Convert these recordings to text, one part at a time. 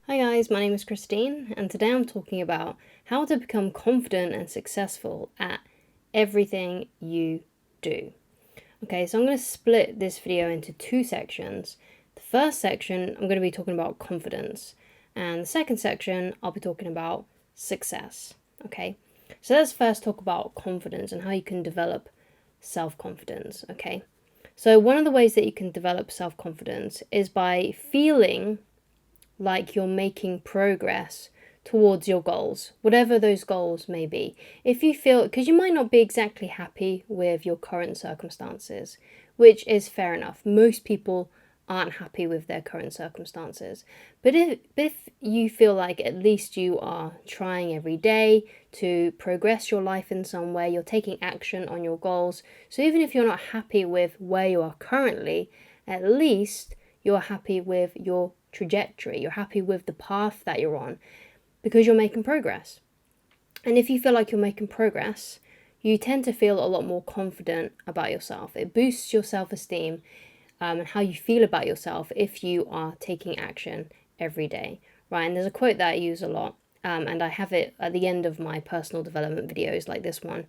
Hi guys, my name is Christine, and today I'm talking about how to become confident and successful at everything you do. Okay, so I'm going to split this video into two sections. The first section, I'm going to be talking about confidence, and the second section, I'll be talking about success. Okay, so let's first talk about confidence and how you can develop self-confidence. Okay, so one of the ways that you can develop self-confidence is by feeling like you're making progress towards your goals, whatever those goals may be. If you feel, because you might not be exactly happy with your current circumstances, which is fair enough. Most people aren't happy with their current circumstances. But if you feel like at least you are trying every day to progress your life in some way, you're taking action on your goals. So even if you're not happy with where you are currently, at least you're happy with your trajectory. You're happy with the path that you're on because you're making progress. And if you feel like you're making progress, you tend to feel a lot more confident about yourself. It boosts your self-esteem and how you feel about yourself if you are taking action every day, right? And there's a quote that I use a lot, and I have it at the end of my personal development videos like this one.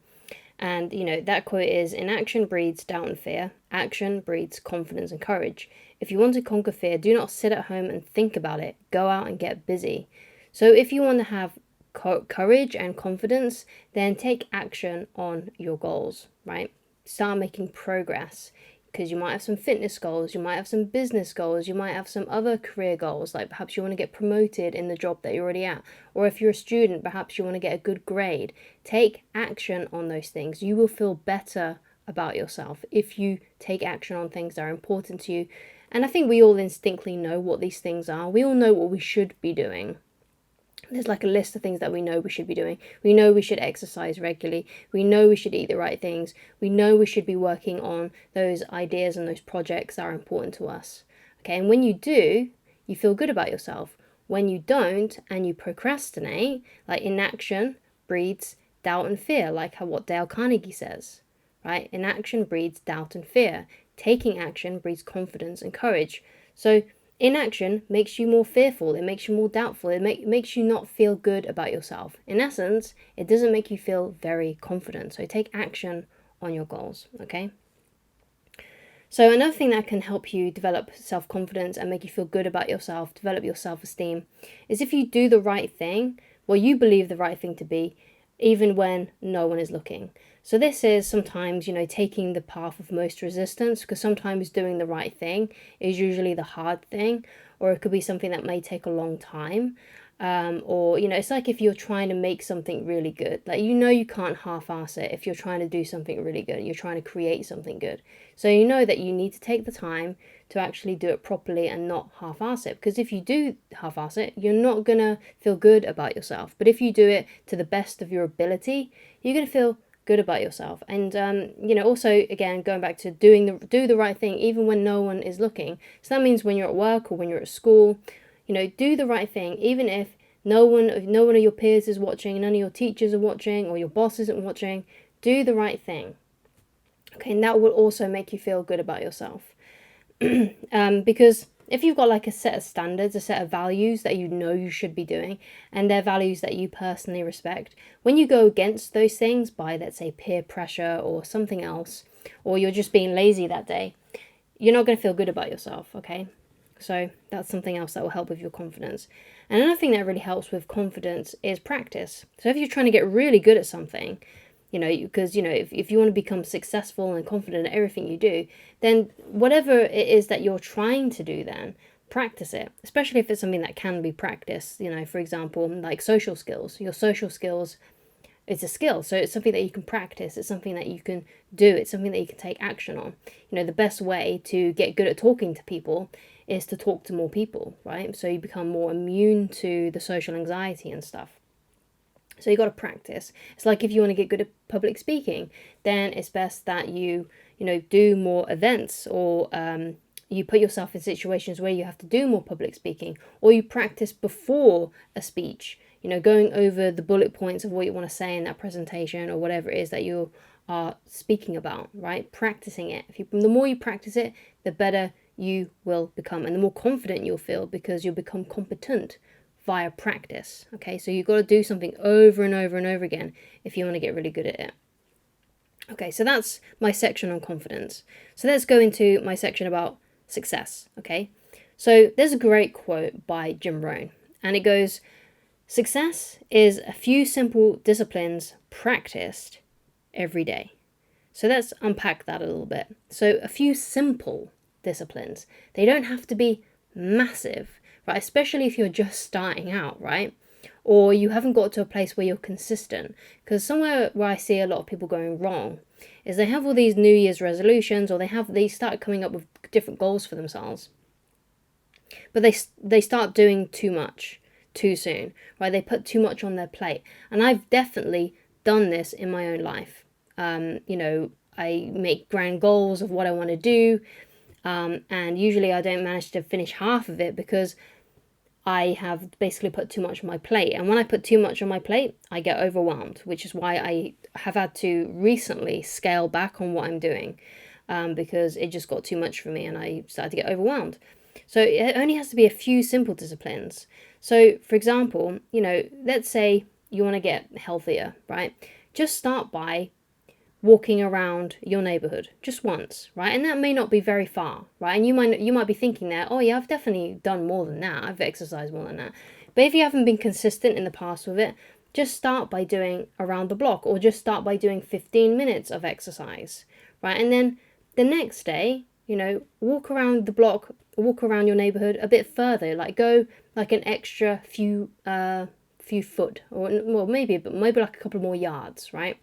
And, that quote is, inaction breeds doubt and fear. Action breeds confidence and courage. If you want to conquer fear, do not sit at home and think about it. Go out and get busy. So if you want to have courage and confidence, then take action on your goals, right? Start making progress, because you might have some fitness goals, you might have some business goals, you might have some other career goals, like perhaps you want to get promoted in the job that you're already at, or if you're a student, perhaps you want to get a good grade. Take action on those things. You will feel better about yourself if you take action on things that are important to you. And I think we all instinctively know what these things are. We all know what we should be doing. There's like a list of things that we know we should be doing. We know we should exercise regularly. We know we should eat the right things. We know we should be working on those ideas and those projects that are important to us. Okay, and when you do, you feel good about yourself. When you don't and you procrastinate, like inaction breeds doubt and fear, like what Dale Carnegie says, right? Inaction breeds doubt and fear. Taking action breeds confidence and courage. So inaction makes you more fearful, it makes you more doubtful, it makes you not feel good about yourself. In essence, it doesn't make you feel very confident. So take action on your goals, okay? So another thing that can help you develop self-confidence and make you feel good about yourself, develop your self-esteem, is if you do the right thing, what you believe the right thing to be, even when no one is looking. So this is sometimes, taking the path of most resistance, because sometimes doing the right thing is usually the hard thing, or it could be something that may take a long time. Or, it's like if you're trying to make something really good, like, you can't half-ass it. If you're trying to do something really good, you're trying to create something good. So you know that you need to take the time to actually do it properly and not half-ass it. Because if you do half-ass it, you're not going to feel good about yourself. But if you do it to the best of your ability, you're going to feel good about yourself. And also, again, going back to do the right thing even when no one is looking. So that means when you're at work or when you're at school, do the right thing even if no one of your peers is watching, none of your teachers are watching, or your boss isn't watching. Do the right thing. Okay, and that will also make you feel good about yourself. Because if you've got like a set of standards, a set of values that you should be doing, and they're values that you personally respect, when you go against those things by, let's say, peer pressure or something else, or you're just being lazy that day, you're not going to feel good about yourself, okay? So that's something else that will help with your confidence. And another thing that really helps with confidence is practice. So if you're trying to get really good at something, because, if you want to become successful and confident at everything you do, then whatever it is that you're trying to do, then practice it, especially if it's something that can be practiced. For example, like social skills. Your social skills, it's a skill, so it's something that you can practice, it's something that you can do, it's something that you can take action on. The best way to get good at talking to people is to talk to more people, right? So you become more immune to the social anxiety and stuff. So you got to practice. It's like if you want to get good at public speaking, then it's best that you do more events, or you put yourself in situations where you have to do more public speaking, or you practice before a speech, going over the bullet points of what you want to say in that presentation or whatever it is that you are speaking about, right? Practicing it. The more you practice it, the better you will become, and the more confident you'll feel, because you'll become competent via practice. Okay, so you've got to do something over and over and over again if you want to get really good at it. Okay, so that's my section on confidence. So let's go into my section about success. Okay, so there's a great quote by Jim Rohn, and it goes, "Success is a few simple disciplines practiced every day." So let's unpack that a little bit. So a few simple disciplines. They don't have to be massive, right? Especially if you're just starting out, right? Or you haven't got to a place where you're consistent. Because somewhere where I see a lot of people going wrong is they have all these New Year's resolutions, or they start coming up with different goals for themselves, but they start doing too much too soon, right? They put too much on their plate, and I've definitely done this in my own life. I make grand goals of what I want to do, and usually I don't manage to finish half of it because I have basically put too much on my plate. And when I put too much on my plate, I get overwhelmed, which is why I have had to recently scale back on what I'm doing, because it just got too much for me and I started to get overwhelmed. So it only has to be a few simple disciplines. So, for example, let's say you want to get healthier, right? Just start by walking around your neighborhood just once, right? And that may not be very far, right? And you might be thinking that, oh yeah, I've definitely done more than that. I've exercised more than that. But if you haven't been consistent in the past with it, just start by doing around the block, or just start by doing 15 minutes of exercise, right? And then the next day, walk around the block, walk around your neighborhood a bit further, like go like an extra few foot, or well, maybe like a couple more yards, right?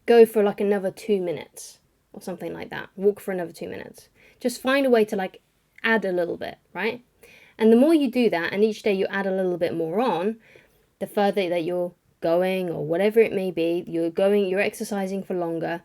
Go for like another 2 minutes or something like that. Walk for another 2 minutes. Just find a way to like add a little bit, right? And the more you do that, and each day you add a little bit more on, the further that you're going, or whatever it may be, you're exercising for longer.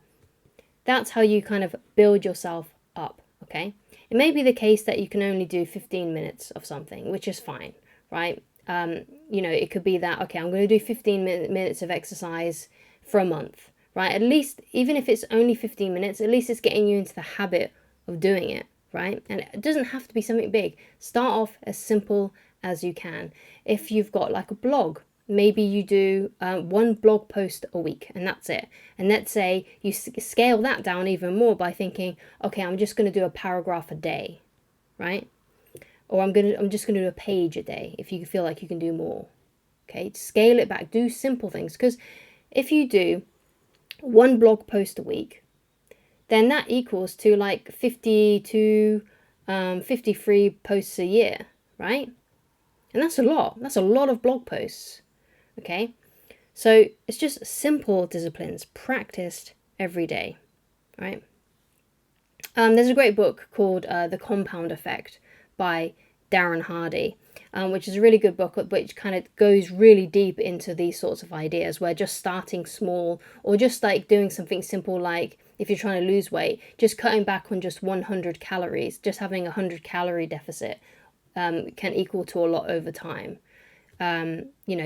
That's how you kind of build yourself up, okay? It may be the case that you can only do 15 minutes of something, which is fine, right? It could be that, okay, I'm going to do 15 minutes of exercise for a month, right? At least, even if it's only 15 minutes, at least it's getting you into the habit of doing it, right? And it doesn't have to be something big. Start off as simple as you can. If you've got like a blog, maybe you do one blog post a week, and that's it. And let's say you scale that down even more by thinking, okay, I'm just going to do a paragraph a day, right? Or I'm just going to do a page a day if you feel like you can do more. Okay, scale it back. Do simple things, because if you do one blog post a week, then that equals to like 52, 53 posts a year, right? And that's a lot. That's a lot of blog posts. Okay, so it's just simple disciplines practiced every day, right? There's a great book called The Compound Effect by Darren Hardy, which is a really good book, which kind of goes really deep into these sorts of ideas, where just starting small, or just like doing something simple, like if you're trying to lose weight, just cutting back on just 100 calories, just having a 100-calorie deficit can equal to a lot over time.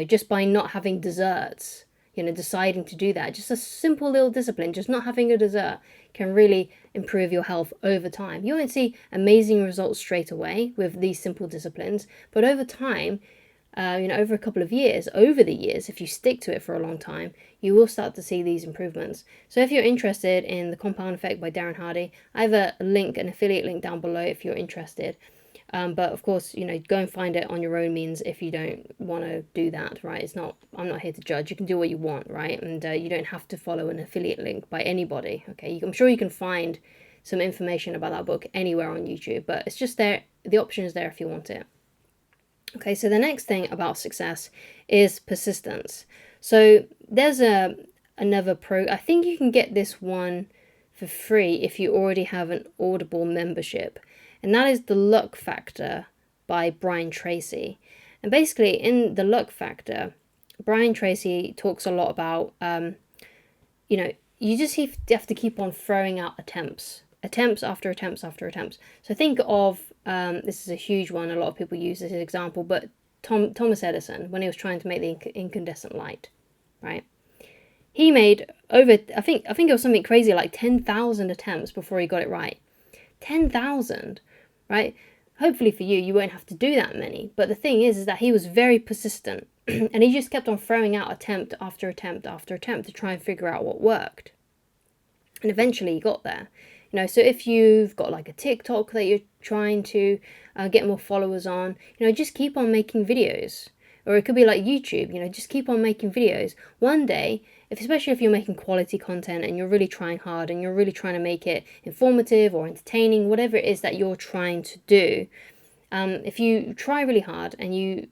Just by not having desserts, deciding to do that, just a simple little discipline, just not having a dessert, can really improve your health over time. You won't see amazing results straight away with these simple disciplines, but over time, over a couple of years, over the years, if you stick to it for a long time, you will start to see these improvements. So if you're interested in The Compound Effect by Darren Hardy, I have an affiliate link down below if you're interested. But of course, go and find it on your own means if you don't want to do that, right? I'm not here to judge. You can do what you want, right? And you don't have to follow an affiliate link by anybody, okay? I'm sure you can find some information about that book anywhere on YouTube, but it's just there. The option is there if you want it. Okay, so the next thing about success is persistence. So there's another I think you can get this one for free if you already have an Audible membership. And that is The Luck Factor by Brian Tracy. And basically, in The Luck Factor, Brian Tracy talks a lot about, you just have to keep on throwing out attempts after attempts after attempts. So think of, this is a huge one, a lot of people use this as an example, but Thomas Edison, when he was trying to make the incandescent light, right? He made over, I think it was something crazy, like 10,000 attempts before he got it right. 10,000. Right? Hopefully for you, you won't have to do that many. But the thing is that he was very persistent and he just kept on throwing out attempt after attempt after attempt to try and figure out what worked. And eventually he got there. So if you've got like a TikTok that you're trying to get more followers on, just keep on making videos. Or it could be like YouTube, just keep on making videos. One day, especially if you're making quality content and you're really trying hard and you're really trying to make it informative or entertaining, whatever it is that you're trying to do, if you try really hard and you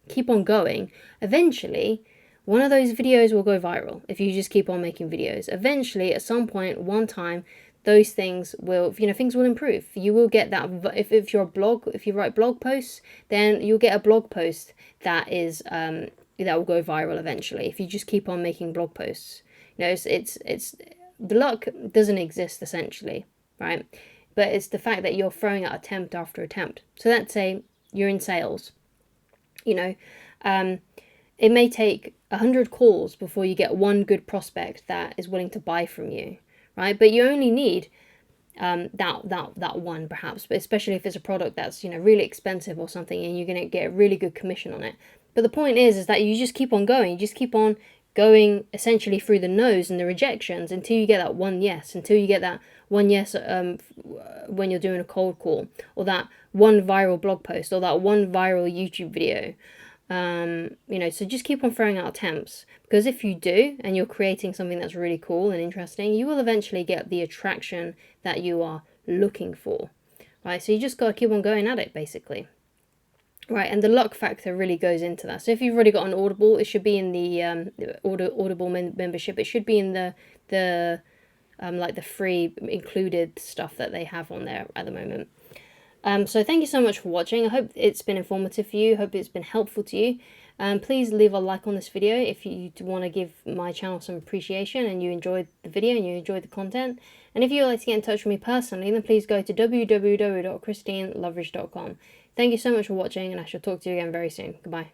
keep on going, eventually one of those videos will go viral. If you just keep on making videos, eventually at some point, one time, those things will, things will improve. You will get that. If you're a blog, if you write blog posts, then you'll get a blog post that is that will go viral eventually. If you just keep on making blog posts, it's the luck doesn't exist essentially, right? But it's the fact that you're throwing out attempt after attempt. So let's say you're in sales, it may take 100 calls before you get one good prospect that is willing to buy from you, right? But you only need that one perhaps, but especially if it's a product that's really expensive or something, and you're going to get a really good commission on it. But the point is that you just keep on going, you just keep on going essentially through the no's and the rejections until you get that one yes, until you get that one yes when you're doing a cold call, or that one viral blog post, or that one viral YouTube video. So just keep on throwing out attempts, because if you do and you're creating something that's really cool and interesting, you will eventually get the attraction that you are looking for, right? So you just got to keep on going at it, basically. Right, and the luck factor really goes into that. So if you've already got an Audible, it should be in the Audible membership. It should be in the like the free included stuff that they have on there at the moment. So thank you so much for watching. I hope it's been informative for you. I hope it's been helpful to you. Please leave a like on this video if you want to give my channel some appreciation and you enjoyed the video and you enjoyed the content. And if you would like to get in touch with me personally, then please go to www.christineloveridge.com. Thank you so much for watching, and I shall talk to you again very soon. Goodbye.